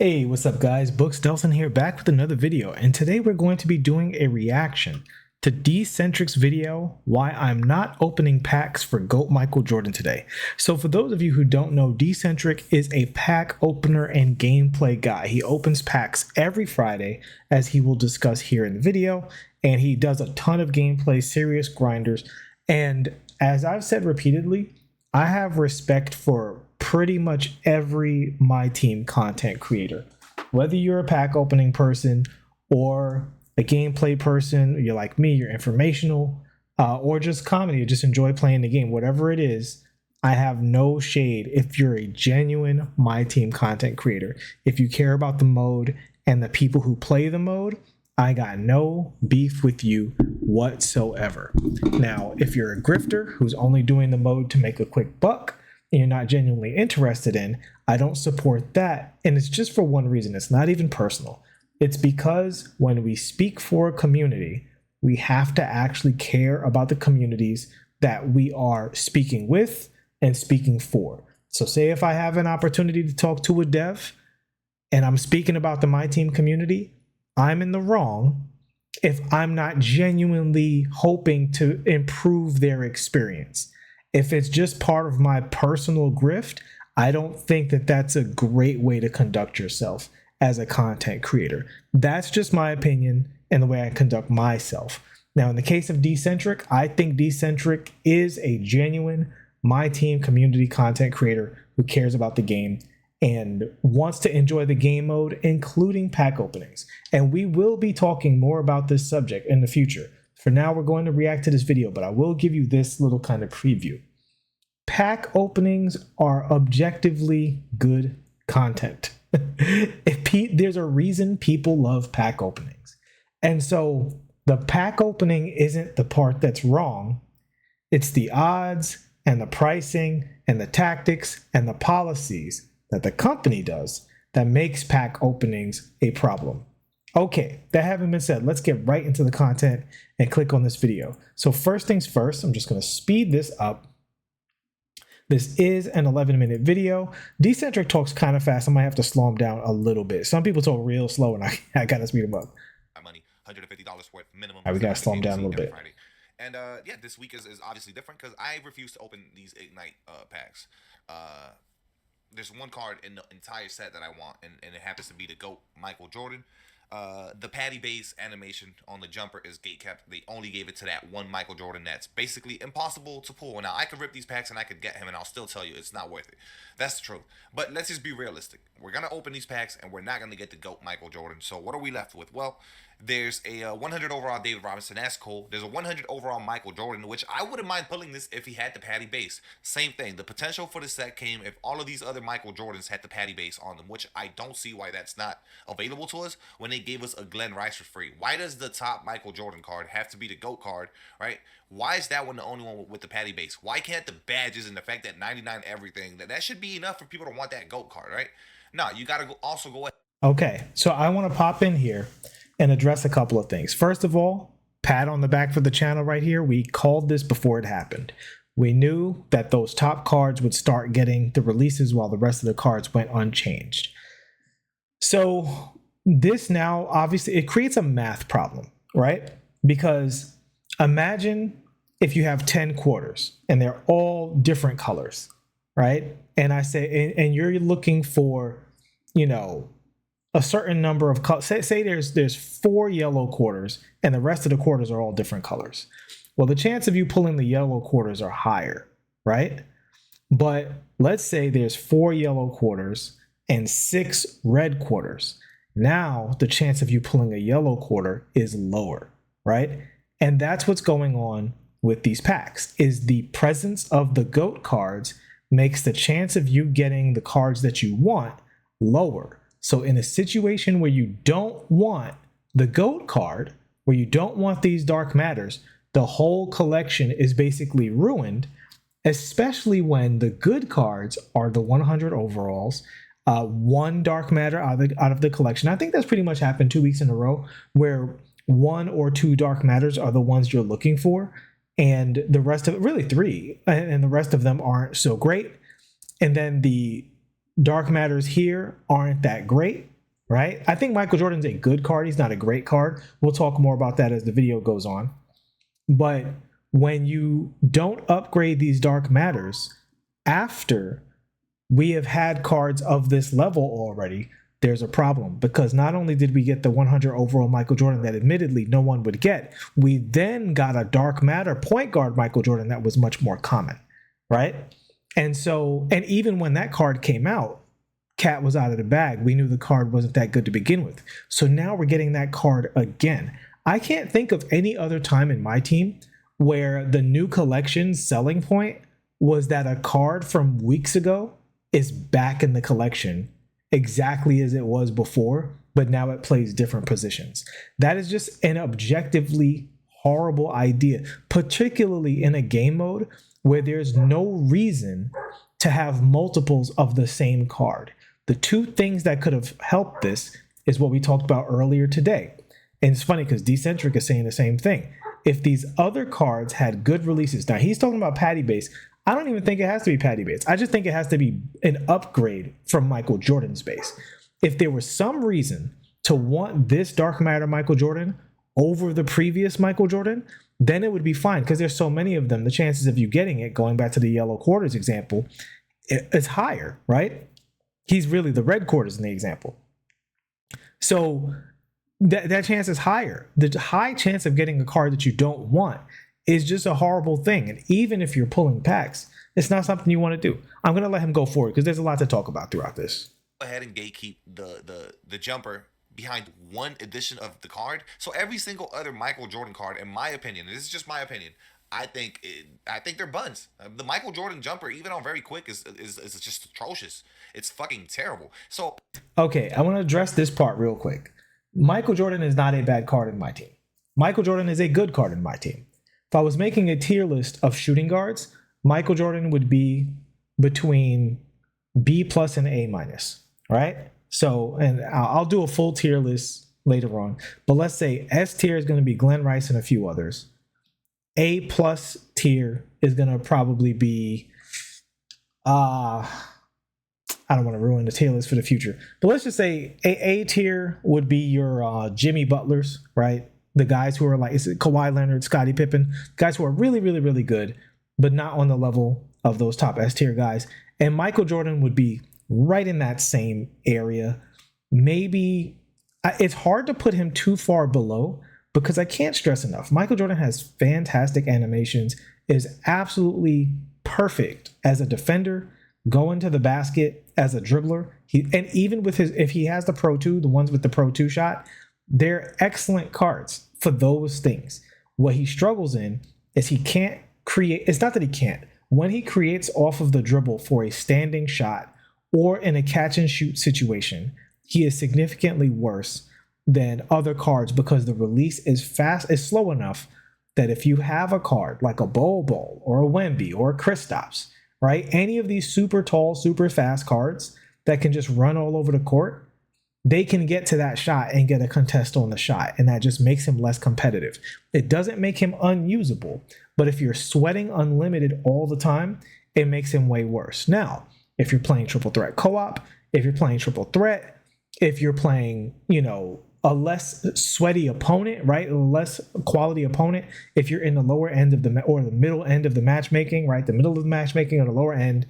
Hey, what's up guys? Books Delson here, back with another video, and today we're going to be doing a reaction to Dcentric's video, why I'm not opening packs for GOAT Michael Jordan today. So for those of you who don't know, Dcentric is a pack opener and gameplay guy. He opens packs every Friday, as he will discuss here in the video, and he does a ton of gameplay, serious grinders, and as I've said repeatedly, I have respect for pretty much every My Team content creator. Whether you're a pack opening person or a gameplay person, you're like me, you're informational, or just comedy, you just enjoy playing the game, whatever it is, I have no shade if you're a genuine My Team content creator. If you care about the mode and the people who play the mode, I got no beef with you whatsoever. Now, if you're a grifter who's only doing the mode to make a quick buck and you're not genuinely interested in, I don't support that. And it's just for one reason. It's not even personal. It's because when we speak for a community, we have to actually care about the communities that we are speaking with and speaking for. So say if I have an opportunity to talk to a dev and I'm speaking about the My Team community, I'm in the wrong if I'm not genuinely hoping to improve their experience. If it's just part of my personal grift, I don't think that that's a great way to conduct yourself as a content creator. That's just my opinion and the way I conduct myself. Now, in the case of Dcentric, I think Dcentric is a genuine My Team community content creator who cares about the game and wants to enjoy the game mode, including pack openings. And we will be talking more about this subject in the future. For now, we're going to react to this video, but I will give you this little kind of preview. Pack openings are objectively good content. There's a reason people love pack openings. And so the pack opening isn't the part that's wrong. It's the odds and the pricing and the tactics and the policies that the company does that makes pack openings a problem. Okay, that having been said, let's get right into the content and click on this video. So first things first, I'm just going to speed this up. This is an 11-minute video. Dcentric talks kind of fast. I might have to slow him down a little bit. Some people talk real slow, and I got to speed him up. Money, $150 worth minimum. All right, we got to slow him down a little bit. Friday. And yeah, this week is obviously different because I refuse to open these Ignite packs. There's one card in the entire set that I want, and it happens to be the GOAT Michael Jordan. The patty base animation on the jumper is gatekept. They only gave it to that one Michael Jordan that's basically impossible to pull. Now, I could rip these packs and I could get him, and I'll still tell you it's not worth it. That's the truth. But let's just be realistic. We're going to open these packs, and we're not going to get the GOAT Michael Jordan. So what are we left with? Well, there's a 100 overall David Robinson. That's cool. There's a 100 overall Michael Jordan, which I wouldn't mind pulling this if he had the patty base. Same thing. The potential for the set came if all of these other Michael Jordans had the patty base on them, which I don't see why that's not available to us when they gave us a Glenn Rice for free. Why does the top Michael Jordan card have to be the GOAT card, right? Why is that one the only one with the patty base? Why can't the badges and the fact that 99 everything, that should be enough for people to want that GOAT card, right? No, you got to also go ahead. Okay, so I want to pop in here and address a couple of things. First of all, pat on the back for the channel right here. We called this before it happened. We knew that those top cards would start getting the releases while the rest of the cards went unchanged. So this now, obviously, it creates a math problem, right? Because imagine if you have 10 quarters and they're all different colors, right? And I say, and you're looking for, you know, a certain number of colors. Say there's 4 yellow quarters and the rest of the quarters are all different colors. Well, the chance of you pulling the yellow quarters are higher, right? But let's say there's 4 yellow quarters and 6 red quarters. Now the chance of you pulling a yellow quarter is lower, right? And that's what's going on with these packs, is the presence of the GOAT cards makes the chance of you getting the cards that you want lower. So in a situation where you don't want the GOAT card, where you don't want these dark matters, the whole collection is basically ruined, especially when the good cards are the 100 overalls, one dark matter out of the collection. I think that's pretty much happened 2 weeks in a row, where 1 or 2 dark matters are the ones you're looking for, and the rest of it, really 3, and the rest of them aren't so great. And then the dark matters here aren't that great, right? I think Michael Jordan's a good card. He's not a great card. We'll talk more about that as the video goes on. But when you don't upgrade these dark matters after we have had cards of this level already, there's a problem, because not only did we get the 100 overall Michael Jordan that admittedly no one would get, we then got a dark matter point guard Michael Jordan that was much more common, right? And so, and even when that card came out, Cat was out of the bag. We knew the card wasn't that good to begin with. So now we're getting that card again. I can't think of any other time in my team where the new collection selling point was that a card from weeks ago is back in the collection exactly as it was before, but now it plays different positions. That is just an objectively horrible idea, particularly in a game mode where there's no reason to have multiples of the same card. The two things that could have helped this is what we talked about earlier today. And it's funny because Dcentric is saying the same thing. If these other cards had good releases, now he's talking about patty base. I don't even think it has to be patty base. I just think it has to be an upgrade from Michael Jordan's base. If there was some reason to want this dark matter Michael Jordan over the previous Michael Jordan, then it would be fine because there's so many of them. The chances of you getting it, going back to the yellow quarters example, it's higher, right? He's really the red quarters in the example. So that chance is higher. The high chance of getting a card that you don't want is just a horrible thing. And even if you're pulling packs, it's not something you want to do. I'm going to let him go forward because there's a lot to talk about throughout this. Go ahead and gatekeep the jumper behind one edition of the card. So every single other Michael Jordan card, in my opinion, and this is just my opinion, I think they're buns. The Michael Jordan jumper, even on very quick, is just atrocious. It's fucking terrible. So okay, I want to address this part real quick. Michael Jordan is not a bad card in my team. Michael Jordan is a good card in my team. If I was making a tier list of shooting guards, Michael Jordan would be between B plus and A minus, right? So, and I'll do a full tier list later on, but let's say S tier is going to be Glenn Rice and a few others. A plus tier is going to probably be, I don't want to ruin the tier list for the future, but let's just say A tier would be your Jimmy Butlers, right? The guys who are like, is it Kawhi Leonard, Scottie Pippen, guys who are really, really, really good, but not on the level of those top S tier guys. And Michael Jordan would be right in that same area. Maybe it's hard to put him too far below because I can't stress enough. Michael Jordan has fantastic animations, is absolutely perfect as a defender, going to the basket as a dribbler. And even with his, if he has the Pro 2, the ones with the Pro 2 shot, they're excellent cards for those things. What he struggles in is he can't create. It's not that he can't. When he creates off of the dribble for a standing shot or in a catch and shoot situation, he is significantly worse than other cards because the release is slow enough that if you have a card like a Bol or a Wemby or a Kristaps, right? Any of these super tall, super fast cards that can just run all over the court, they can get to that shot and get a contest on the shot, and that just makes him less competitive. It doesn't make him unusable, but if you're sweating unlimited all the time, it makes him way worse. Now, if you're playing triple threat co-op, if you're playing triple threat, if you're playing, a less sweaty opponent, right? A less quality opponent, if you're in the lower end of the middle end of the matchmaking, right? The middle of the matchmaking or the lower end,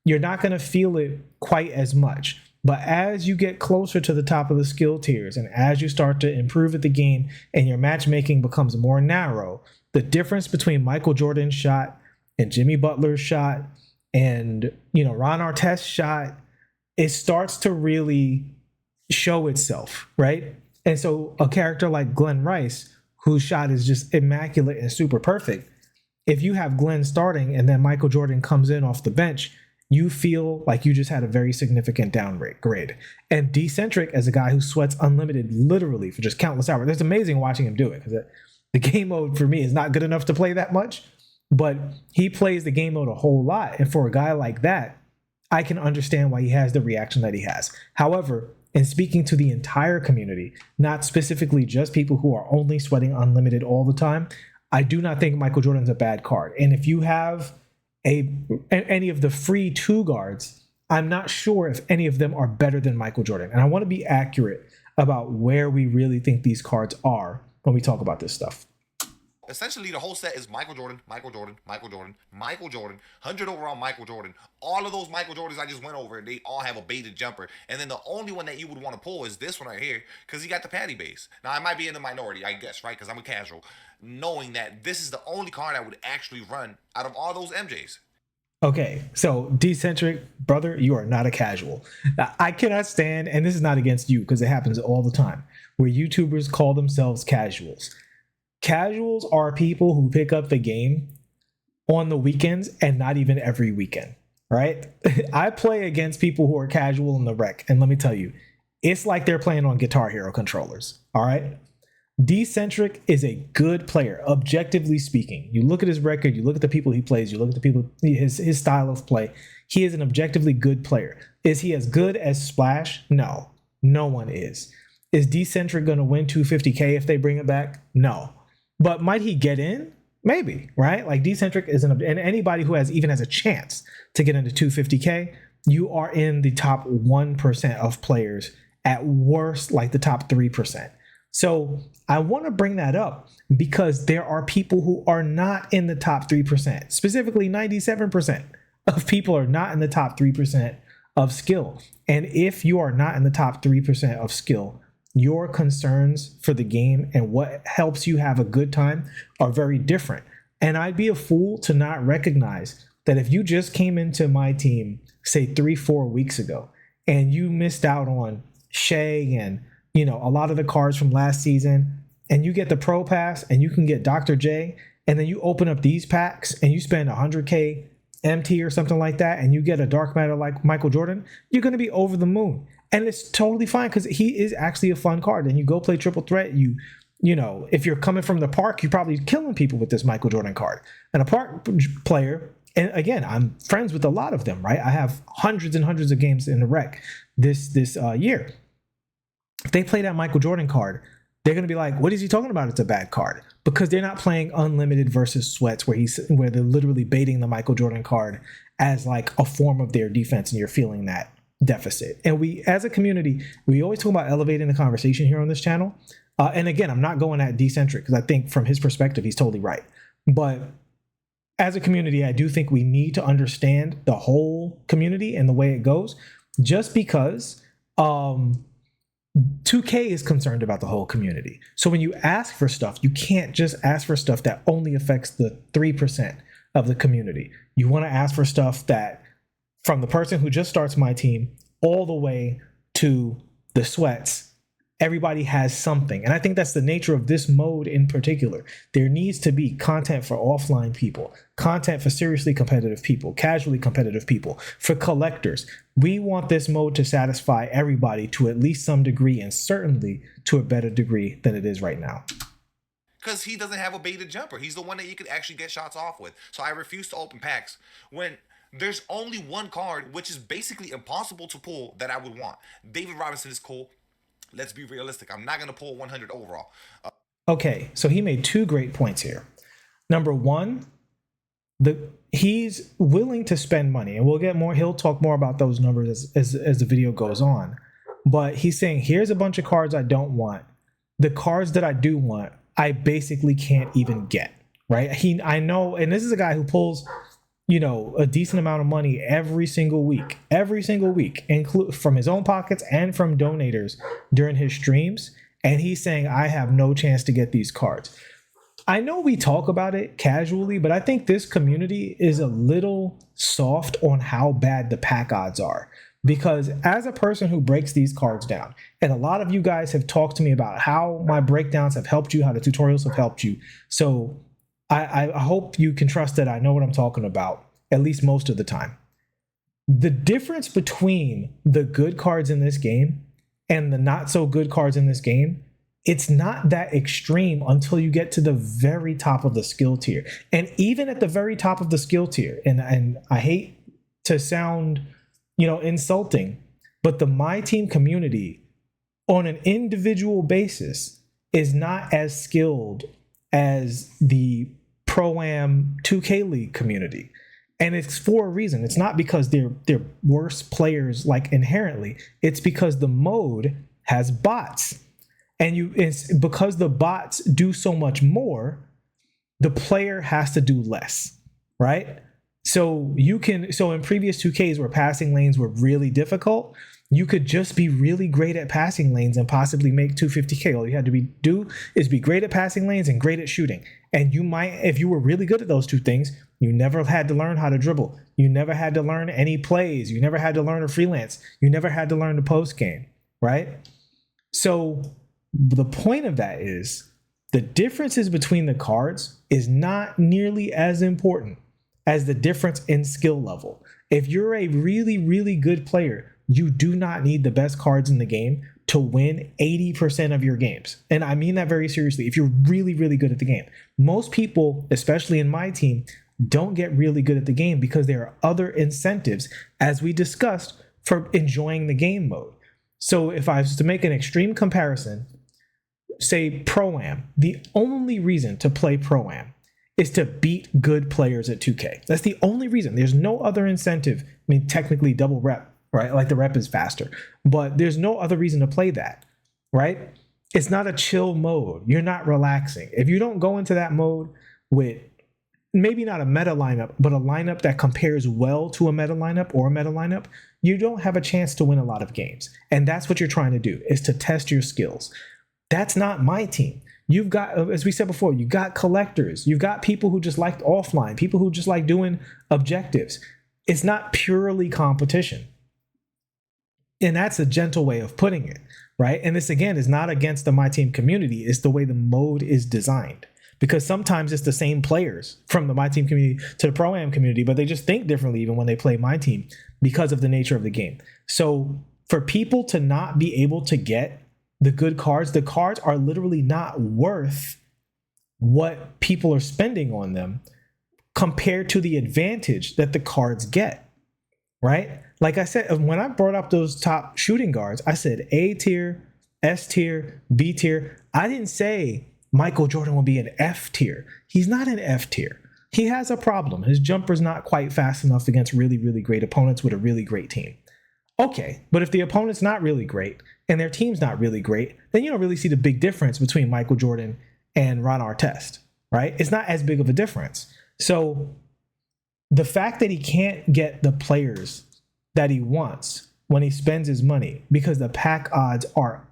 you're not going to feel it quite as much. But as you get closer to the top of the skill tiers and as you start to improve at the game and your matchmaking becomes more narrow, the difference between Michael Jordan's shot and Jimmy Butler's shot and, Ron Artest's shot, it starts to really show itself, right? And so a character like Glenn Rice, whose shot is just immaculate and super perfect, if you have Glenn starting and then Michael Jordan comes in off the bench, you feel like you just had a very significant downgrade. And Dcentric, as a guy who sweats unlimited literally for just countless hours, it's amazing watching him do it because the game mode for me is not good enough to play that much, but he plays the game mode a whole lot. And for a guy like that, I can understand why he has the reaction that he has. However, in speaking to the entire community, not specifically just people who are only sweating unlimited all the time, I do not think Michael Jordan's a bad card. And if you have any of the free 2 guards I'm not sure if any of them are better than Michael Jordan. And I want to be accurate about where we really think these cards are when we talk about this stuff. Essentially, the whole set is Michael Jordan, Michael Jordan, Michael Jordan, Michael Jordan, 100 overall Michael Jordan. All of those Michael Jordans I just went over, they all have a baited jumper. And then the only one that you would want to pull is this one right here, because he got the patty base. Now, I might be in the minority, I guess, right? Because I'm a casual, knowing that this is the only card I would actually run out of all those MJs. Okay, so Dcentric, brother, you are not a casual. I cannot stand, and this is not against you because it happens all the time, where YouTubers call themselves casuals. Casuals are people who pick up the game on the weekends and not even every weekend, right? I play against people who are casual in the rec, and let me tell you, it's like they're playing on Guitar Hero controllers, all right? Dcentric is a good player, objectively speaking. You look at his record, you look at the people he plays, you look at the people, his style of play. He is an objectively good player. Is he as good as Splash? No, no one is. Is Dcentric going to win 250K if they bring it back? No. But might he get in? Maybe, right? Like Dcentric is and anybody who even has a chance to get into 250K, you are in the top 1% of players, at worst, like the top 3%. So I want to bring that up because there are people who are not in the top 3%. Specifically, 97% of people are not in the top 3% of skill. And if you are not in the top 3% of skill, your concerns for the game and what helps you have a good time are very different. And I'd be a fool to not recognize that if you just came into my team, say 3-4 weeks ago, and you missed out on Shea and a lot of the cards from last season, and you get the Pro Pass and you can get Dr. J, and then you open up these packs and you spend 100K MT or something like that, and you get a Dark Matter like Michael Jordan, you're going to be over the moon. And it's totally fine because he is actually a fun card. And you go play triple threat, if you're coming from the park, you're probably killing people with this Michael Jordan card. And a park player, and again, I'm friends with a lot of them, right? I have hundreds and hundreds of games in the rec this year. If they play that Michael Jordan card, they're going to be like, what is he talking about? It's a bad card. Because they're not playing Unlimited versus Sweats where they're literally baiting the Michael Jordan card as like a form of their defense, and you're feeling that deficit. And we, as a community, we always talk about elevating the conversation here on this channel. And again, I'm not going at Dcentric because I think from his perspective, he's totally right. But as a community, I do think we need to understand the whole community and the way it goes. Just because 2K is concerned about the whole community. So when you ask for stuff, you can't just ask for stuff that only affects the 3% of the community. You want to ask for stuff that, from the person who just starts my team all the way to the Sweats, everybody has something. And I think that's the nature of this mode in particular. There needs to be content for offline people, content for seriously competitive people, casually competitive people, for collectors. We want this mode to satisfy everybody to at least some degree, and certainly to a better degree than it is right now. Because he doesn't have a baited jumper. He's the one that you could actually get shots off with. So I refuse to open packs when there's only one card, which is basically impossible to pull, that I would want. David Robinson is cool. Let's be realistic. I'm not going to pull 100 overall. Okay, so he made two great points here. Number one, he's willing to spend money, and we'll get more. He'll talk more about those numbers as the video goes on. But he's saying, here's a bunch of cards I don't want. The cards that I do want, I basically can't even get, right? I know, and this is a guy who pulls a decent amount of money every single week, from his own pockets and from donators during his streams. And he's saying, I have no chance to get these cards. I know we talk about it casually, but I think this community is a little soft on how bad the pack odds are. Because as a person who breaks these cards down, and a lot of you guys have talked to me about how my breakdowns have helped you, how the tutorials have helped you. So I hope you can trust that I know what I'm talking about, at least most of the time. The difference between the good cards in this game and the not so good cards in this game, it's not that extreme until you get to the very top of the skill tier. And even at the very top of the skill tier, and I hate to sound, insulting, but the My Team community on an individual basis is not as skilled as the Pro-Am 2K League community. And it's for a reason. It's not because they're worse players like inherently. It's because the mode has bots. And it's because the bots do so much more, the player has to do less, right? So in previous 2Ks where passing lanes were really difficult, you could just be really great at passing lanes and possibly make 250K. All you had to do is be great at passing lanes and great at shooting. And you might, if you were really good at those two things, you never had to learn how to dribble. You never had to learn any plays. You never had to learn a freelance. You never had to learn the post game, right? So the point of that is the differences between the cards is not nearly as important as the difference in skill level. If you're a really, really good player, you do not need the best cards in the game to win 80% of your games. And I mean that very seriously. If you're really, really good at the game, most people, especially in my team, don't get really good at the game because there are other incentives, as we discussed, for enjoying the game mode. So if I was to make an extreme comparison, say Pro-Am, the only reason to play Pro-Am is to beat good players at 2K. That's the only reason. There's no other incentive. I mean, technically double rep, right? Like the rep is faster, but there's no other reason to play that, right? It's not a chill mode. You're not relaxing. If you don't go into that mode with maybe not a meta lineup, but a lineup that compares well to a meta lineup or a meta lineup, you don't have a chance to win a lot of games. And that's what you're trying to do, is to test your skills. That's not my team. You've got, as we said before, you got collectors. You've got people who just like offline, people who just like doing objectives. It's not purely competition. And that's a gentle way of putting it, right? And this, again, is not against the My Team community. It's the way the mode is designed. Because sometimes it's the same players from the My Team community to the Pro-Am community, but they just think differently even when they play My Team because of the nature of the game. So for people to not be able to get the cards are literally not worth what people are spending on them compared to the advantage that the cards get, right? Like I said, when I brought up those top shooting guards, I said A tier, S tier, B tier. I didn't say Michael Jordan will be an F tier. He's not an F tier. He has a problem. His jumper's not quite fast enough against really, really great opponents with a really great team. Okay, but if the opponent's not really great and their team's not really great, then you don't really see the big difference between Michael Jordan and Ron Artest, right? It's not as big of a difference. So the fact that he can't get the players that he wants when he spends his money because the pack odds are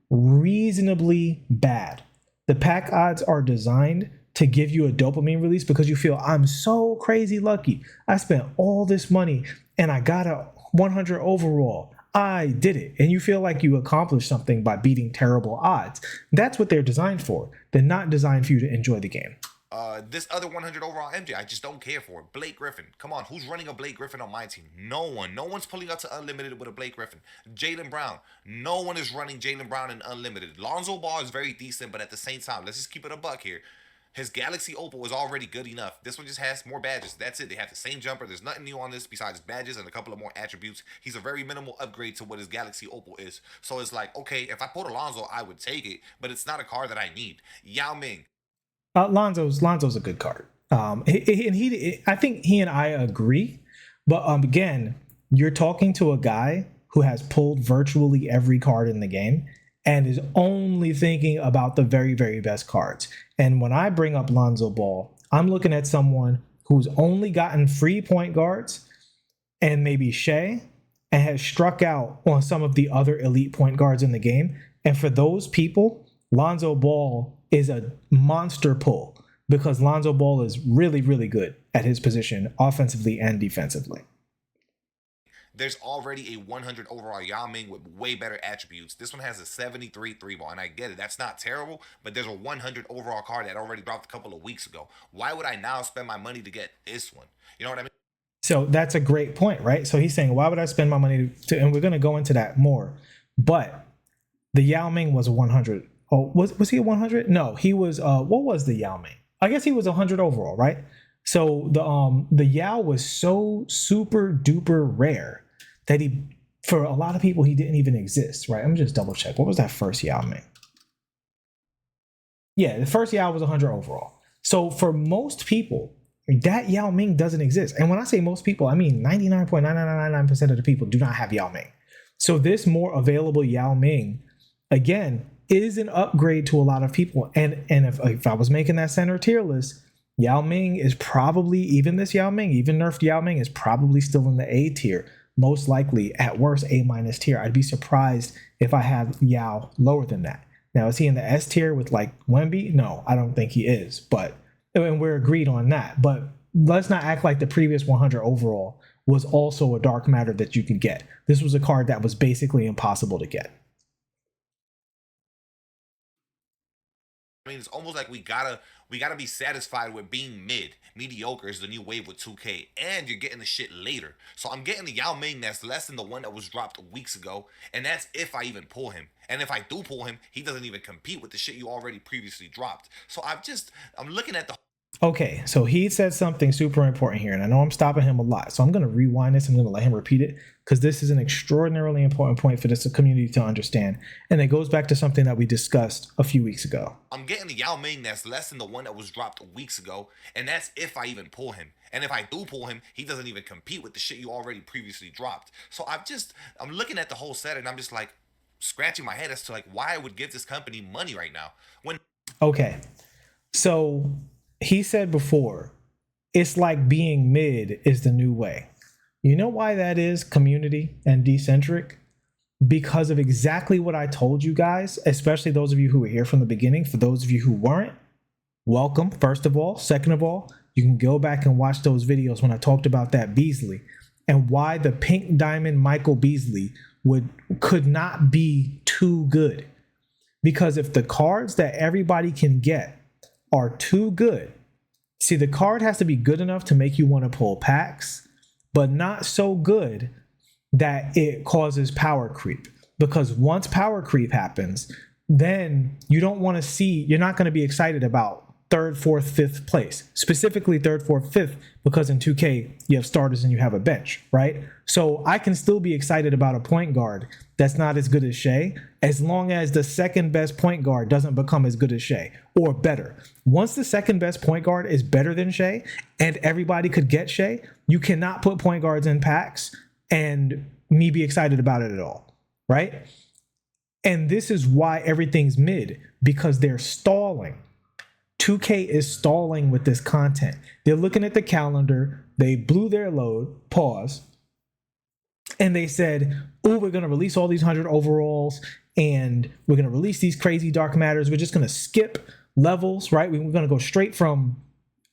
unreasonably bad. The pack odds are designed to give you a dopamine release because you feel, I'm so crazy lucky. I spent all this money and I got a 100 overall. I did it. And you feel like you accomplished something by beating terrible odds. That's what they're designed for. They're not designed for you to enjoy the game. This other 100 overall MJ, I just don't care for. Blake Griffin. Come on, who's running a Blake Griffin on my team? No one. No one's pulling out to Unlimited with a Blake Griffin. Jaylen Brown. No one is running Jaylen Brown in Unlimited. Lonzo Ball is very decent, but at the same time, let's just keep it a buck here. His Galaxy Opal is already good enough. This one just has more badges. That's it. They have the same jumper. There's nothing new on this besides badges and a couple of more attributes. He's a very minimal upgrade to what his Galaxy Opal is. So it's like, okay, if I pulled Alonzo, I would take it, but it's not a card that I need. Yao Ming. Lonzo's a good card. I think he and I agree. But again, you're talking to a guy who has pulled virtually every card in the game and is only thinking about the very, very best cards. And when I bring up Lonzo Ball, I'm looking at someone who's only gotten free point guards and maybe Shea and has struck out on some of the other elite point guards in the game. And for those people, Lonzo Ball is a monster pull because Lonzo Ball is really, really good at his position offensively and defensively. There's already a 100 overall Yao Ming with way better attributes. This one has a 73 3-ball, and I get it. That's not terrible, but there's a 100 overall card that already dropped a couple of weeks ago. Why would I now spend my money to get this one? You know what I mean? So that's a great point, right? So he's saying, why would I spend my money to, and we're going to go into that more, but the Yao Ming was a 100. Oh, was he a 100? No, he was, what was the Yao Ming? I guess he was 100 overall, right? So the Yao was so super duper rare that for a lot of people, he didn't even exist, right? Let me just double check. What was that first Yao Ming? Yeah, the first Yao was 100 overall. So for most people, that Yao Ming doesn't exist. And when I say most people, I mean 99.9999% of the people do not have Yao Ming. So this more available Yao Ming, again, is an upgrade to a lot of people. And if I was making that center tier list, Yao Ming is probably, even this Yao Ming, even nerfed Yao Ming is probably still in the A tier. Most likely, at worst, A- tier. I'd be surprised if I have Yao lower than that. Now, is he in the S tier with like Wemby? No, I don't think he is. But and we're agreed on that. But let's not act like the previous 100 overall was also a dark matter that you could get. This was a card that was basically impossible to get. I mean, it's almost like we gotta be satisfied with being mediocre is the new wave with 2K, and you're getting the shit later. So I'm getting the Yao Ming that's less than the one that was dropped weeks ago, and that's if I even pull him. And if I do pull him, he doesn't even compete with the shit you already previously dropped. So I'm looking at the. Okay, so he said something super important here, and I know I'm stopping him a lot. So I'm going to rewind this. I'm going to let him repeat it because this is an extraordinarily important point for this community to understand. And it goes back to something that we discussed a few weeks ago. I'm getting the Yao Ming that's less than the one that was dropped weeks ago, and that's if I even pull him. And if I do pull him, he doesn't even compete with the shit you already previously dropped. So I'm looking at the whole set, and I'm just like scratching my head as to like why I would give this company money right now when. Okay, so he said before, it's like being mid is the new way. You know why that is, community and Dcentric? Because of exactly what I told you guys, especially those of you who were here from the beginning. For those of you who weren't, welcome, first of all. Second of all, you can go back and watch those videos when I talked about that Beasley and why the pink diamond Michael Beasley could not be too good. Because if the cards that everybody can get are too good, see, the card has to be good enough to make you want to pull packs, but not so good that it causes power creep. Because once power creep happens, then you're not going to be excited about third, fourth, fifth place, specifically third, fourth, fifth, because in 2K you have starters and you have a bench, right? So I can still be excited about a point guard that's not as good as Shea, as long as the second best point guard doesn't become as good as Shea or better. Once the second best point guard is better than Shea and everybody could get Shea, you cannot put point guards in packs and me be excited about it at all, right? And this is why everything's mid, because they're stalling. 2K is stalling with this content. They're looking at the calendar. They blew their load, pause, and they said, oh, we're going to release all these 100 overalls, and we're going to release these crazy dark matters. We're just going to skip levels, right? We're going to go straight from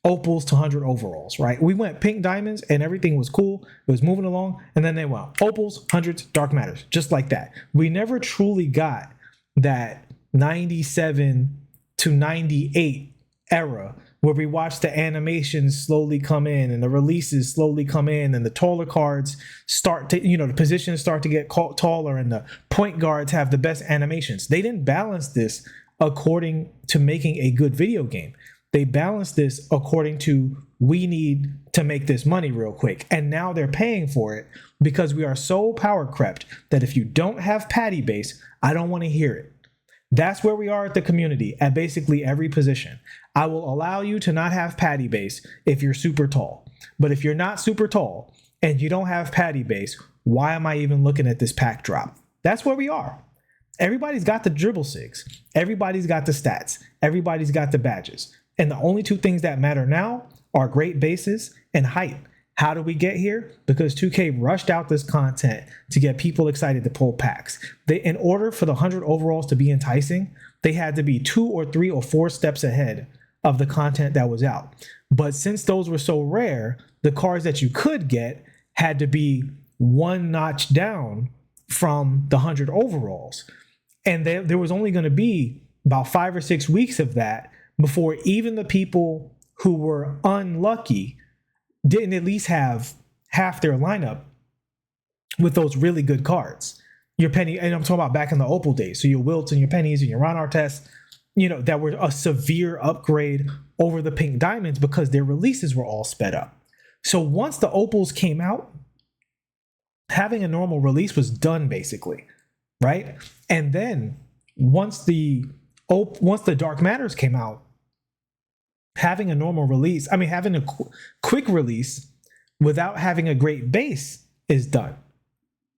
opals to 100 overalls, right? We went pink diamonds, and everything was cool. It was moving along, and then they went opals, hundreds, dark matters, just like that. We never truly got that 97 to 98 era where we watch the animations slowly come in and the releases slowly come in and the taller cards start to, the positions start to get taller and the point guards have the best animations. They didn't balance this according to making a good video game. They balanced this according to, we need to make this money real quick. And now they're paying for it because we are so power crept that if you don't have patty base, I don't want to hear it. That's where we are at the community at basically every position. I will allow you to not have patty base if you're super tall. But if you're not super tall and you don't have patty base, why am I even looking at this pack drop? That's where we are. Everybody's got the dribble sigs. Everybody's got the stats. Everybody's got the badges. And the only two things that matter now are great bases and height. How do we get here? Because 2K rushed out this content to get people excited to pull packs. In order for the 100 overalls to be enticing, they had to be 2 or 3 or 4 steps ahead of the content that was out. But since those were so rare, the cards that you could get had to be one notch down from the 100 overalls. And there was only going to be about 5 or 6 weeks of that before even the people who were unlucky didn't at least have half their lineup with those really good cards. Your penny, and I'm talking about back in the Opal days. So your Wilts and your pennies and your Ron Artest, that were a severe upgrade over the pink diamonds because their releases were all sped up. So once the Opals came out, having a normal release was done basically, right? And then once the Dark Matters came out, having a normal release, I mean, having a quick release without having a great base is done,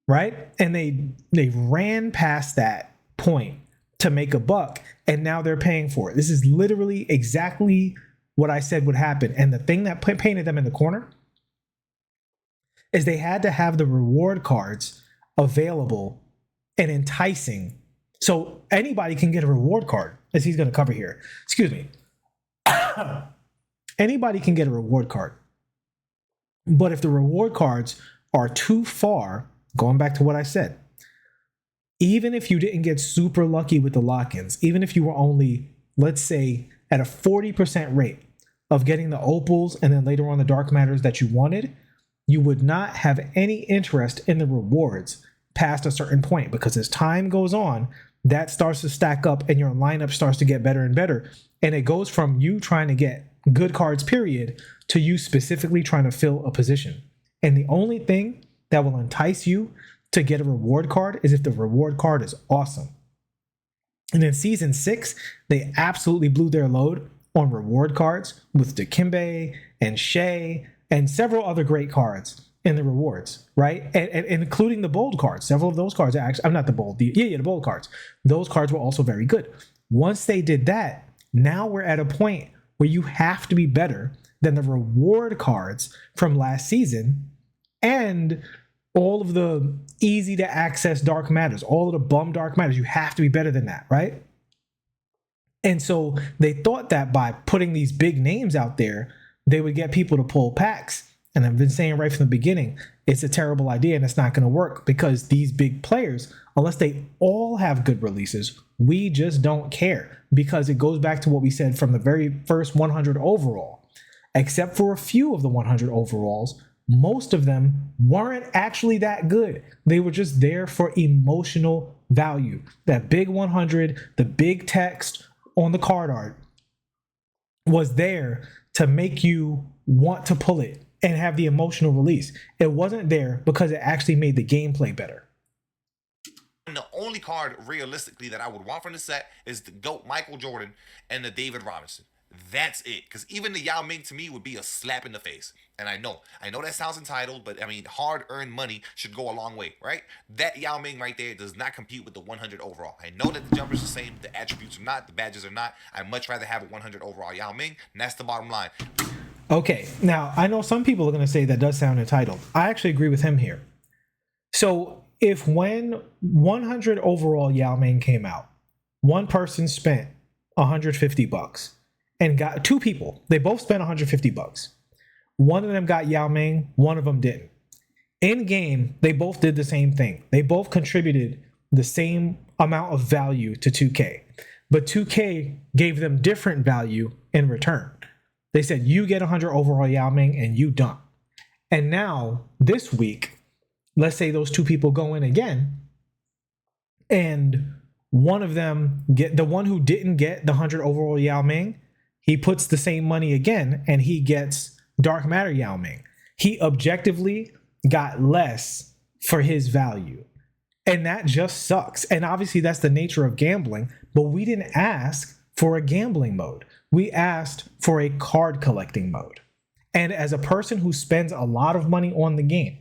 right? And they ran past that point to make a buck, and now they're paying for it. This is literally exactly what I said would happen. And the thing that painted them in the corner is they had to have the reward cards available and enticing. So anybody can get a reward card, as he's going to cover here. Excuse me. Anybody can get a reward card. But if the reward cards are too far, going back to what I said, even if you didn't get super lucky with the lock-ins, even if you were only, let's say, at a 40% rate of getting the opals and then later on the dark matters that you wanted, you would not have any interest in the rewards past a certain point, because as time goes on, that starts to stack up and your lineup starts to get better and better. And it goes from you trying to get good cards, period, to you specifically trying to fill a position. And the only thing that will entice you to get a reward card is if the reward card is awesome. And in season 6, they absolutely blew their load on reward cards with Dikembe and Shea and several other great cards in the rewards, right? And including the bold cards. Several of those cards are actually, I'm not the bold, the bold cards. Those cards were also very good. Once they did that, now we're at a point where you have to be better than the reward cards from last season and all of the easy to access dark matters, all of the bum dark matters. You have to be better than that, right? And so they thought that by putting these big names out there, they would get people to pull packs. And I've been saying right from the beginning, it's a terrible idea and it's not going to work, because these big players, unless they all have good releases, we just don't care, because it goes back to what we said from the very first 100 overall. Except for a few of the 100 overalls, most of them weren't actually that good. They were just there for emotional value. That big 100, the big text on the card art was there to make you want to pull it and have the emotional release. It wasn't there because it actually made the gameplay better. The only card realistically that I would want from the set is the GOAT Michael Jordan and the David Robinson. That's it. Because even the Yao Ming to me would be a slap in the face. And I know that sounds entitled, but I mean, hard-earned money should go a long way, right? That Yao Ming right there does not compete with the 100 overall. I know that the jumpers are the same, the attributes are not, the badges are not. I'd much rather have a 100 overall Yao Ming, and that's the bottom line. Okay, now I know some people are going to say that does sound entitled. I actually agree with him here. So if when 100 overall Yao Ming came out, one person spent $150 and got two people, they both spent $150. One of them got Yao Ming, one of them didn't. In game, they both did the same thing. They both contributed the same amount of value to 2K, but 2K gave them different value in return. They said, you get 100 overall Yao Ming and you don't. And now this week, let's say those two people go in again, and one of them the one who didn't get the 100 overall Yao Ming, he puts the same money again and he gets dark matter Yao Ming. He objectively got less for his value. And that just sucks. And obviously that's the nature of gambling, but we didn't ask for a gambling mode. We asked for a card collecting mode. And as a person who spends a lot of money on the game,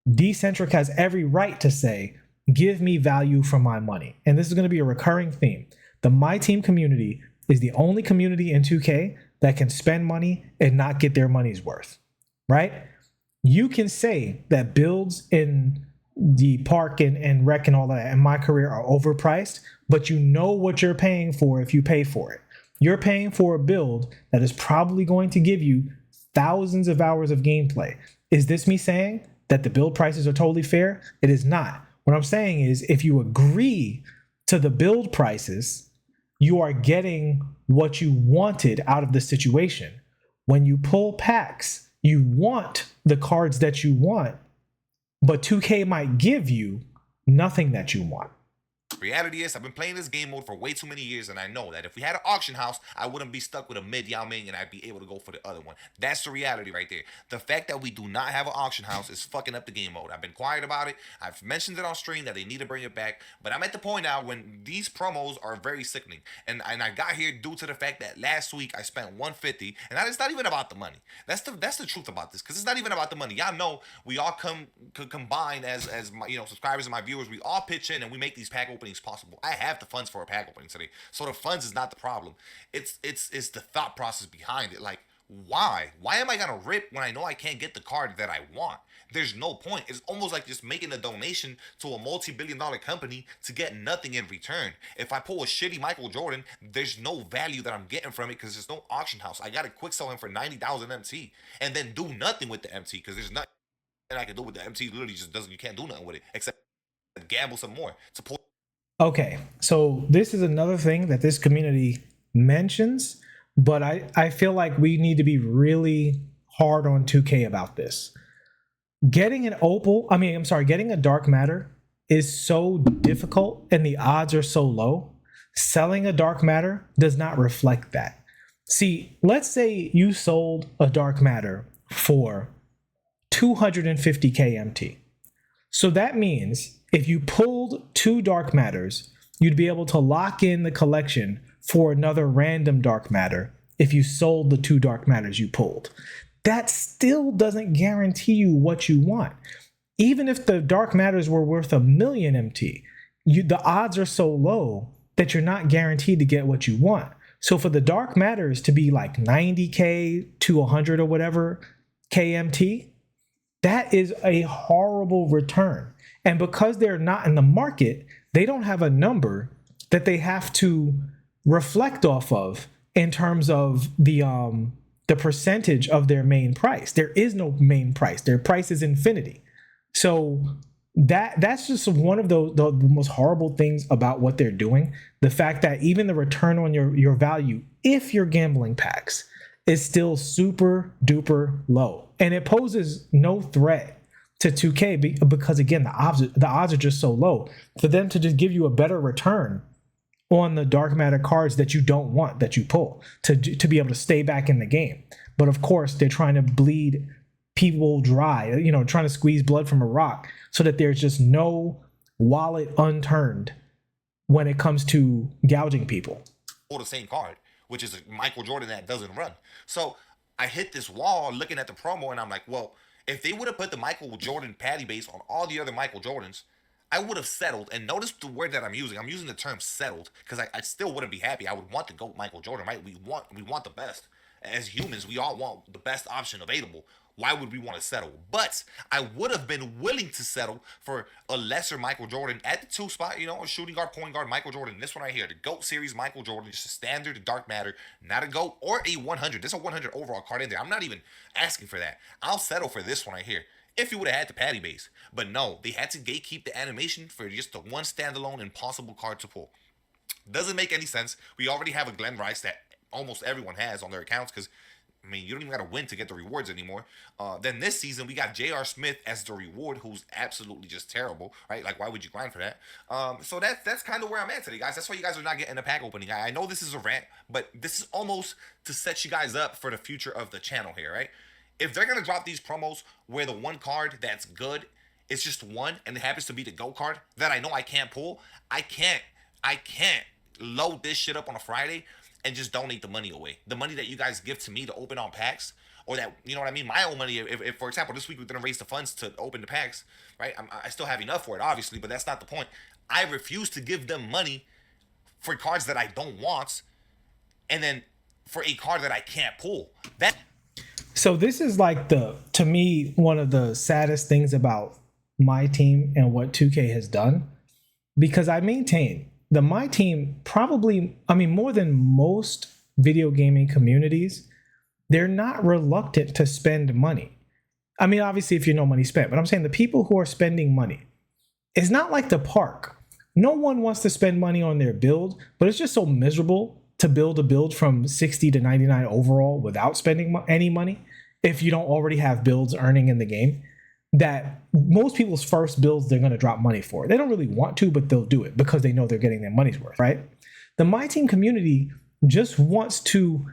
Dcentric has every right to say, give me value for my money. And this is going to be a recurring theme. The My Team community is the only community in 2K that can spend money and not get their money's worth, right? You can say that builds in the park and rec and all that in my career are overpriced, but you know what you're paying for if you pay for it. You're paying for a build that is probably going to give you thousands of hours of gameplay. Is this me saying that the build prices are totally fair? It is not. What I'm saying is, if you agree to the build prices, you are getting what you wanted out of the situation. When you pull packs, you want the cards that you want, but 2K might give you nothing that you want. Reality is, I've been playing this game mode for way too many years, and I know that if we had an auction house, I wouldn't be stuck with a mid Yao Ming, and I'd be able to go for the other one. That's the reality right there. The fact that we do not have an auction house is fucking up the game mode. I've been quiet about it. I've mentioned it on stream that they need to bring it back, but I'm at the point now when these promos are very sickening, and I got here due to the fact that last week I spent 150, and it's not even about the money. That's the truth about this, because it's not even about the money. Y'all know we all combine as my, subscribers and my viewers. We all pitch in and we make these pack openings possible. I have the funds for a pack opening today, so the funds is not the problem. It's the thought process behind it. Like, why am I gonna rip when I know I can't get the card that I want? There's no point. It's almost like just making a donation to a multi-billion-dollar company to get nothing in return. If I pull a shitty Michael Jordan, there's no value that I'm getting from it because there's no auction house. I gotta quick sell him for 90,000 MT and then do nothing with the MT because there's nothing I can do with the MT. Literally just doesn't. You can't do nothing with it except gamble some more to pull. Okay, so this is another thing that this community mentions, but I feel like we need to be really hard on 2K about this. Getting getting a dark matter is so difficult and the odds are so low. Selling a dark matter does not reflect that. See, let's say you sold a dark matter for 250k MT. So that means if you pulled 2 dark matters, you'd be able to lock in the collection for another random dark matter if you sold the 2 dark matters you pulled. That still doesn't guarantee you what you want. Even if the dark matters were worth 1 million MT, the odds are so low that you're not guaranteed to get what you want. So for the dark matters to be like 90k to 100 or whatever KMT, that is a horrible return. And because they're not in the market, they don't have a number that they have to reflect off of in terms of the percentage of their main price. There is no main price. Their price is infinity. So that's just one of the most horrible things about what they're doing. The fact that even the return on your value, if you're gambling packs, is still super duper low. And it poses no threat to 2K because, again, the odds are just so low. For them to just give you a better return on the dark matter cards that you don't want, that you pull, to be able to stay back in the game. But of course, they're trying to bleed people dry, trying to squeeze blood from a rock so that there's just no wallet unturned when it comes to gouging people. Or the same card, which is a Michael Jordan that doesn't run. So I hit this wall looking at the promo, and I'm like, well, if they would have put the Michael Jordan patty base on all the other Michael Jordans, I would have settled. And notice the word that I'm using. I'm using the term settled because I still wouldn't be happy. I would want to go Michael Jordan, right? We want the best. As humans, we all want the best option available. Why would we want to settle? But I would have been willing to settle for a lesser Michael Jordan at the 2 spot, a shooting guard, point guard, Michael Jordan. This one right here, the GOAT series Michael Jordan, just a standard dark matter, not a GOAT or a 100. There's a 100 overall card in there. I'm not even asking for that. I'll settle for this one right here if you would have had the patty base. But no, they had to gatekeep the animation for just the one standalone impossible card to pull. Doesn't make any sense. We already have a Glenn Rice that almost everyone has on their accounts because, you don't even got to win to get the rewards anymore. Then this season, we got J.R. Smith as the reward, who's absolutely just terrible, right? Like, why would you grind for that? So that's kind of where I'm at today, guys. That's why you guys are not getting a pack opening. I know this is a rant, but this is almost to set you guys up for the future of the channel here, right? If they're going to drop these promos where the one card that's good, it's just one, and it happens to be the GO card that I know I can't pull, I can't load this shit up on a Friday and just donate the money away. The money that you guys give to me to open on packs, or that, my own money. If for example, this week we're going to raise the funds to open the packs, right? I still have enough for it, obviously, but that's not the point. I refuse to give them money for cards that I don't want, and then for a card that I can't pull. So this is like to me, one of the saddest things about my team and what 2K has done, because I maintain my team probably, more than most video gaming communities, they're not reluctant to spend money. Obviously, if you know money spent, but I'm saying the people who are spending money, it's not like the park. No one wants to spend money on their build, but it's just so miserable to build a build from 60 to 99 overall without spending any money if you don't already have builds earning in the game. that most people's first builds they're going to drop money for. They don't really want to, but they'll do it because they know they're getting their money's worth, right? The My Team community just wants to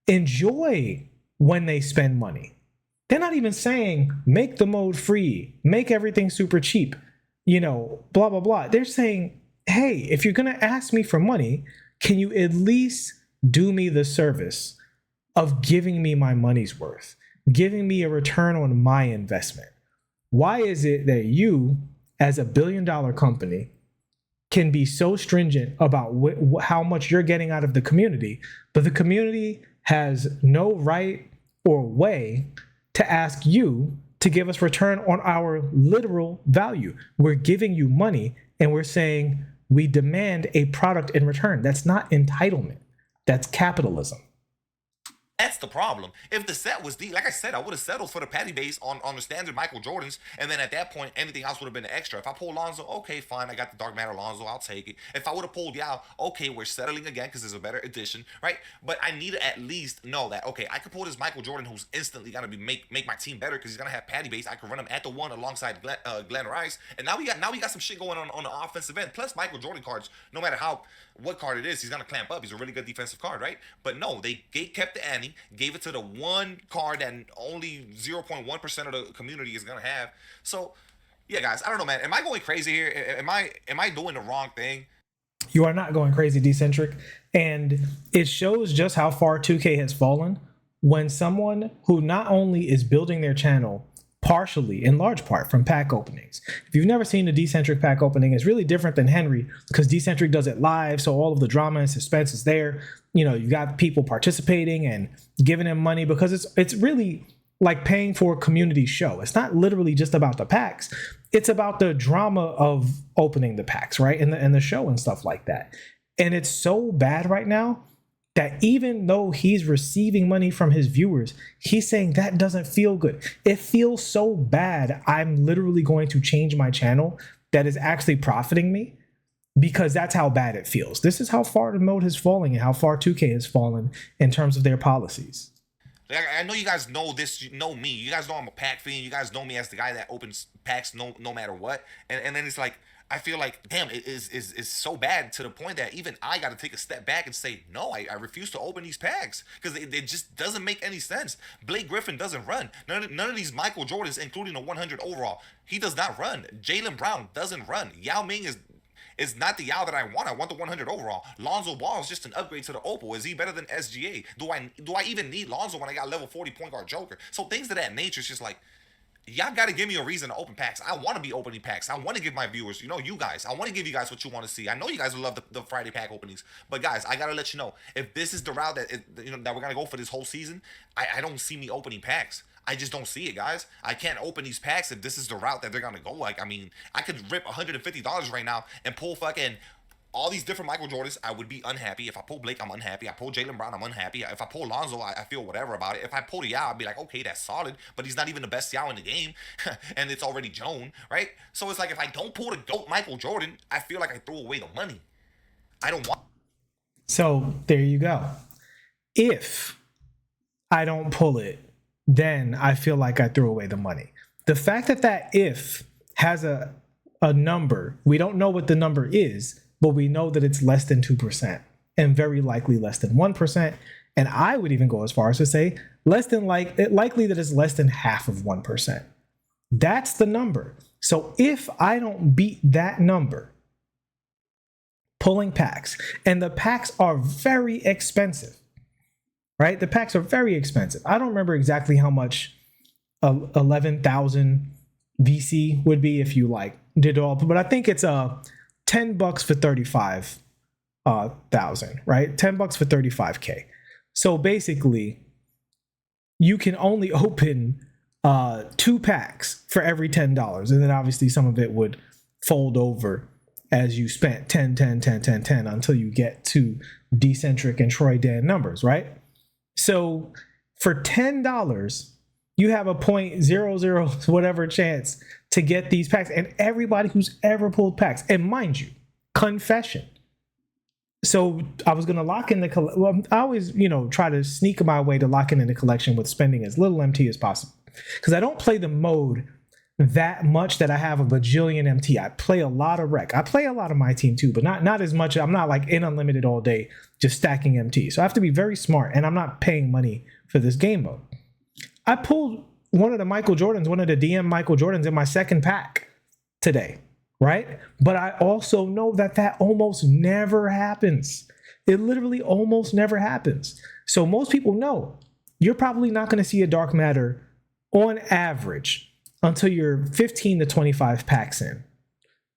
enjoy when they spend money. They're not even saying make the mode free, make everything super cheap, blah, blah, blah. They're saying, hey, if you're going to ask me for money, can you at least do me the service of giving me my money's worth, giving me a return on my investment? Why is it that you, as a billion-dollar company, can be so stringent about how much you're getting out of the community, but the community has no right or way to ask you to give us return on our literal value? We're giving you money and we're saying we demand a product in return. That's not entitlement. That's capitalism. That's the problem. If the set was like I said, I would have settled for the patty base on the standard Michael Jordans, and then at that point, anything else would have been extra. If I pull Lonzo, okay, fine, I got the Dark Matter Lonzo, I'll take it. If I would have pulled Yao, okay, we're settling again because there's a better edition, right? But I need to at least know that, okay, I could pull this Michael Jordan who's instantly gonna make my team better because he's gonna have patty base. I can run him at the one alongside Glenn Rice, and now we got some shit going on the offensive end. Plus Michael Jordan cards, no matter what card it is, he's gonna clamp up. He's a really good defensive card, right? But no, they kept the ante, gave it to the one card that only 0.1% of the community is gonna have. So yeah, guys, I don't know, man. Am I going crazy here? Am I doing the wrong thing? You are not going crazy, Dcentric. And it shows just how far 2K has fallen when someone who not only is building their channel partially, in large part, from pack openings. If you've never seen a Dcentric pack opening, it's really different than Henry because Dcentric does it live, so all of the drama and suspense is there. You got people participating and giving him money because it's really like paying for a community show. It's not literally just about the packs. It's about the drama of opening the packs, right? And the show and stuff like that. And it's so bad right now that even though he's receiving money from his viewers, he's saying that doesn't feel good. It feels so bad, I'm literally going to change my channel that is actually profiting me because that's how bad it feels. This is how far the mode is falling and how far 2K has fallen in terms of their policies. I know you guys know this. You know me. You guys know I'm a pack fiend. You guys know me as the guy that opens packs no matter what. And then it's like, I feel like, damn, it is so bad to the point that even I got to take a step back and say, no, I refuse to open these packs because it just doesn't make any sense. Blake Griffin doesn't run. None of these Michael Jordans, including a 100 overall, he does not run. Jaylen Brown doesn't run. Yao Ming is not the Yao that I want. I want the 100 overall. Lonzo Ball is just an upgrade to the Opal. Is he better than SGA? Do I even need Lonzo when I got level 40 point guard Joker? So things of that nature. It's just like, y'all got to give me a reason to open packs. I want to be opening packs. I want to give my viewers, you guys, I want to give you guys what you want to see. I know you guys will love the Friday pack openings, but guys, I got to let you know, if this is the route that that we're going to go for this whole season, I don't see me opening packs. I just don't see it, guys. I can't open these packs if this is the route that they're going to go. Like, I mean, I could rip $150 right now and pull fucking all these different Michael Jordans. I would be unhappy. If I pull Blake, I'm unhappy. I pull Jaylen Brown, I'm unhappy. If I pull Lonzo, I feel whatever about it. If I pull Yao, I'd be like, okay, that's solid, but he's not even the best Yao in the game, and it's already Joan, right? So it's like, if I don't pull the GOAT Michael Jordan, I feel like I threw away the money. I don't want. So there you go. If I don't pull it, then I feel like I threw away the money. The fact that if has a number, we don't know what the number is, but we know that it's less than 2% and very likely less than 1%. And I would even go as far as to say likely that it's less than half of 1%. That's the number. So if I don't beat that number, pulling packs, and the packs are very expensive, right? The packs are very expensive. I don't remember exactly how much 11,000 VC would be if you did all, but I think it's $10 for 35,000, right? $10 for 35K. So basically, you can only open 2 packs for every $10, and then obviously some of it would fold over as you spent 10 until you get to Dcentric and Troy Dan numbers, right? So for $10, you have a 0.00 whatever chance to get these packs. And everybody who's ever pulled packs, and mind you, confession. So I was going to lock in I always, try to sneak my way to locking in the collection with spending as little MT as possible. Because I don't play the mode that much that I have a bajillion MT. I play a lot of rec. I play a lot of my team too, but not as much. I'm not like in unlimited all day just stacking MT. So I have to be very smart, and I'm not paying money for this game mode. I pulled one of the Michael Jordans, one of the DM Michael Jordans in my second pack today, right? But I also know that almost never happens. It literally almost never happens. So most people know you're probably not going to see a dark matter on average until you're 15 to 25 packs in.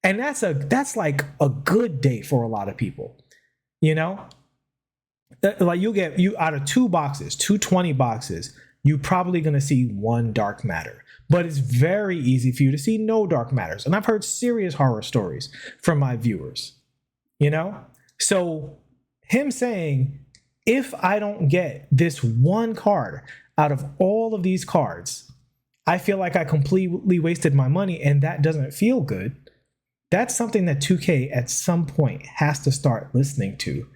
And that's like a good day for a lot of people. You know? Like you out of 2 boxes, 220 boxes, you're probably going to see 1 dark matter. But it's very easy for you to see no dark matters. And I've heard serious horror stories from my viewers. You know? So him saying, if I don't get this 1 card out of all of these cards, I feel like I completely wasted my money, and that doesn't feel good. That's something that 2K at some point has to start listening to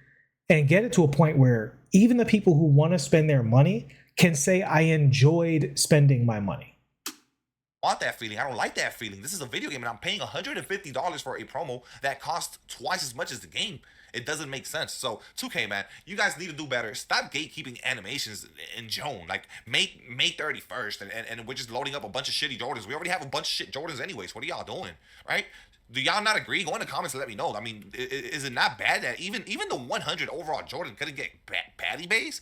and get it to a point where even the people who want to spend their money can say, I enjoyed spending my money. I want that feeling. I don't like that feeling. This is a video game and I'm paying $150 for a promo that costs twice as much as the game. It doesn't make sense. So 2K, man, you guys need to do better. Stop gatekeeping animations in June. Like May 31st, and we're just loading up a bunch of shitty Jordans. We already have a bunch of shit Jordans anyways. What are y'all doing, right? Do y'all not agree? Go in the comments and let me know. I mean, is it not bad that even the 100 overall Jordan couldn't get patty base?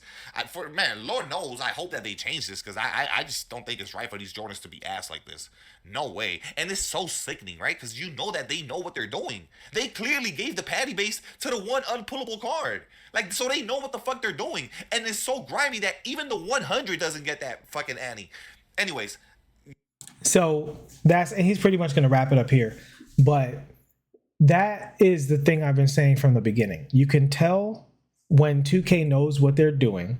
Man, Lord knows, I hope that they change this, because I just don't think it's right for these Jordans to be ass like this. No way. And it's so sickening, right? Because you know that they know what they're doing. They clearly gave the patty base to the 1 unpullable card. Like, so they know what the fuck they're doing. And it's so grimy that even the 100 doesn't get that fucking Annie. Anyways. So and he's pretty much going to wrap it up here. But that is the thing I've been saying from the beginning. You can tell when 2K knows what they're doing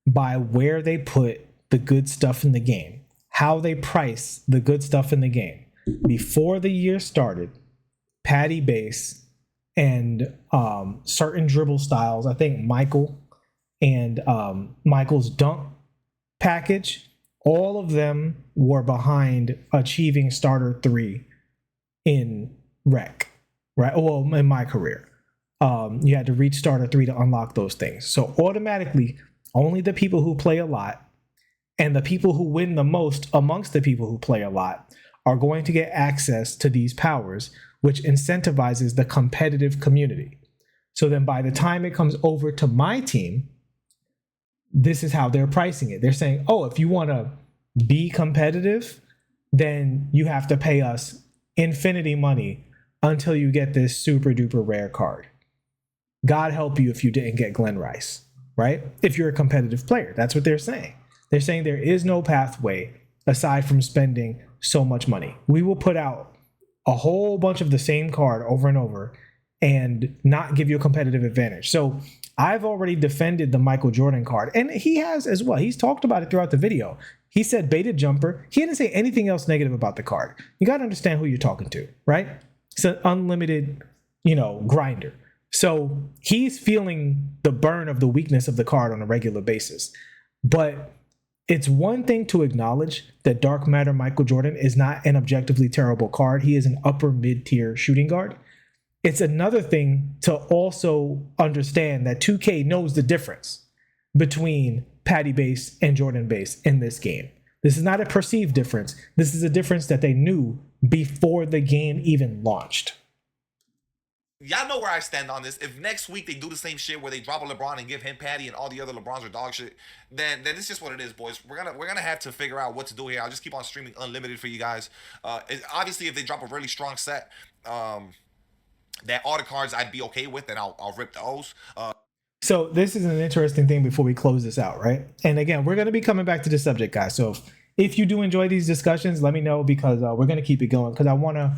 by where they put the good stuff in the game, how they price the good stuff in the game. Before the year started, patty base and certain dribble styles, I think Michael and Michael's dunk package, all of them were behind achieving starter 3 in rec, right? Well, in my career, you had to reach starter 3 to unlock those things. So automatically, only the people who play a lot and the people who win the most amongst the people who play a lot are going to get access to these powers, which incentivizes the competitive community. So then by the time it comes over to my team, this is how they're pricing it. They're saying, oh, if you want to be competitive, then you have to pay us infinity money until you get this super duper rare card. God help you if you didn't get Glenn Rice, right? If you're a competitive player, that's what they're saying. They're saying there is no pathway aside from spending so much money. We will put out a whole bunch of the same card over and over and not give you a competitive advantage. So I've already defended the Michael Jordan card, and he has as well. He's talked about it throughout the video. He said baited jumper. He didn't say anything else negative about the card. You got to understand who you're talking to, right? It's an unlimited, grinder. So he's feeling the burn of the weakness of the card on a regular basis. But it's one thing to acknowledge that Dark Matter Michael Jordan is not an objectively terrible card. He is an upper mid-tier shooting guard. It's another thing to also understand that 2K knows the difference between patty base and Jordan base in this game. This is not a perceived difference. This is a difference that they knew before the game even launched. Y'all know where I stand on this. If next week they do the same shit where they drop a LeBron and give him patty and all the other LeBrons are dog shit, then it's just what it is, boys. We're gonna have to figure out what to do here. I'll just keep on streaming unlimited for you guys. Obviously, if they drop a really strong set, that all the cards I'd be okay with, and I'll rip those. So this is an interesting thing before we close this out, right? And again, we're going to be coming back to this subject, guys. So if you do enjoy these discussions, let me know, because we're going to keep it going. Because I want to,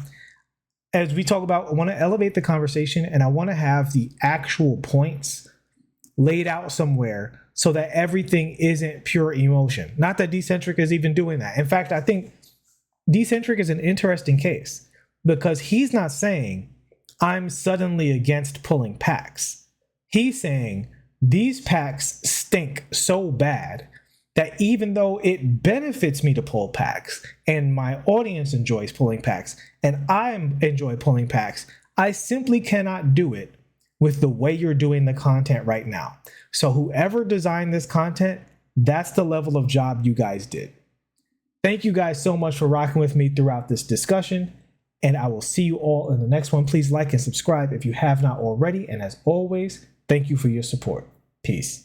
as we talk about, I want to elevate the conversation, and I want to have the actual points laid out somewhere so that everything isn't pure emotion. Not that Dcentric is even doing that. In fact, I think Dcentric is an interesting case because he's not saying I'm suddenly against pulling packs. He's saying these packs stink so bad that even though it benefits me to pull packs and my audience enjoys pulling packs and I enjoy pulling packs, I simply cannot do it with the way you're doing the content right now. So whoever designed this content, that's the level of job you guys did. Thank you guys so much for rocking with me throughout this discussion, and I will see you all in the next one. Please like and subscribe if you have not already, and as always, thank you for your support. Peace.